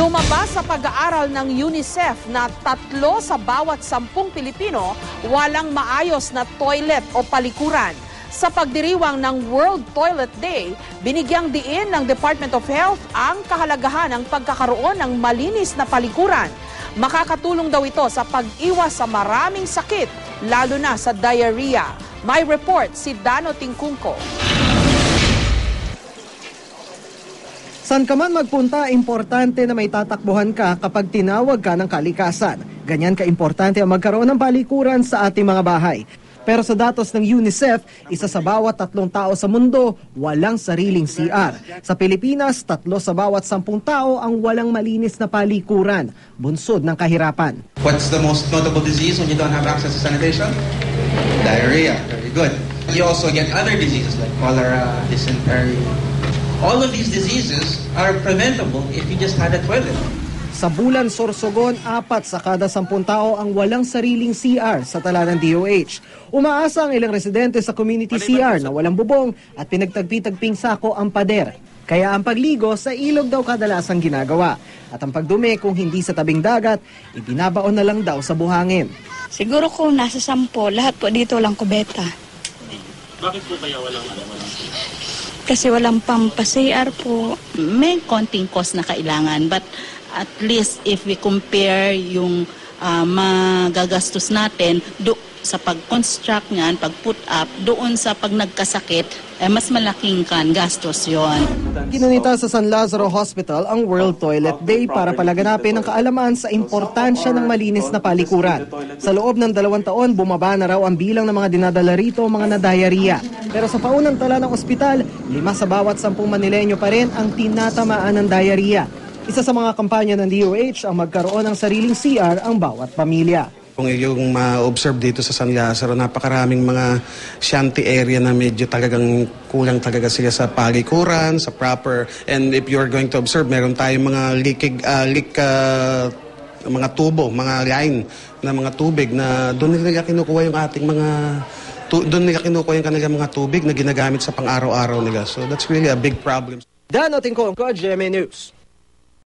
Lumabas sa pag-aaral ng UNICEF na 3 sa bawat 10 Pilipino walang maayos na toilet o palikuran. Sa pagdiriwang ng World Toilet Day, binigyang diin ng Department of Health ang kahalagahan ng pagkakaroon ng malinis na palikuran. Makakatulong daw ito sa pag-iwas sa maraming sakit, lalo na sa diarrhea. May report si Dano Tingkungko. San ka man magpunta, importante na may tatakbuhan ka kapag tinawag ka ng kalikasan. Ganyan ka-importante ang magkaroon ng palikuran sa ating mga bahay. Pero sa datos ng UNICEF, 1 sa bawat 3 tao sa mundo walang sariling CR. Sa Pilipinas, 3 sa bawat 10 tao ang walang malinis na palikuran. Bunsod ng kahirapan. What's the most notable disease when you don't have access to sanitation? Diarrhea. Very good. You also get other diseases like cholera, dysentery. All of these diseases are preventable if you just had a toilet. Sa Bulan, Sorsogon, 4 sa kada 10 tao ang walang sariling CR sa tala ng DOH. Umaasa ang ilang residente sa community CR na walang bubong at pinagtagpi-tagping sako ang pader. Kaya ang pagligo sa ilog daw kadalasang ginagawa. At ang pagdumi kung hindi sa tabing dagat, ibinabaon na lang daw sa buhangin. Siguro kung nasa 10, lahat po dito lang kubeta. Bakit po kaya walang Kasi walang pampasayar po. May konting cost na kailangan, but at least if we compare yung magagastos natin sa pag-construct niyan, pag-put up, doon sa pag nagkasakit, mas malaking gastos yon. Ginanita sa San Lazaro Hospital ang World Toilet Day para palaganapin ang kaalaman sa importansya ng malinis na palikuran. Sa loob ng 2 taon, bumaba na raw ang bilang ng mga dinadala rito mga na-diarrhea. Pero sa paunang tala ng ospital, 5 sa bawat 10 Manileño pa rin ang tinatamaan ng diarrhea. Isa sa mga kampanya ng DOH ang magkaroon ng sariling CR ang bawat pamilya. Kung yung ma-observe dito sa San Lazaro, napakaraming mga shanty area na medyo talagang kulang talaga sila sa palikuran, sa proper. And if you're going to observe, meron tayong mga mga tubo, mga line na mga tubig na doon nila kinukuha yung ating doon nila kinukuha yung kanilang mga tubig na ginagamit sa pang-araw-araw nila. So that's really a big problem. Dano Tingkungko, GMA News.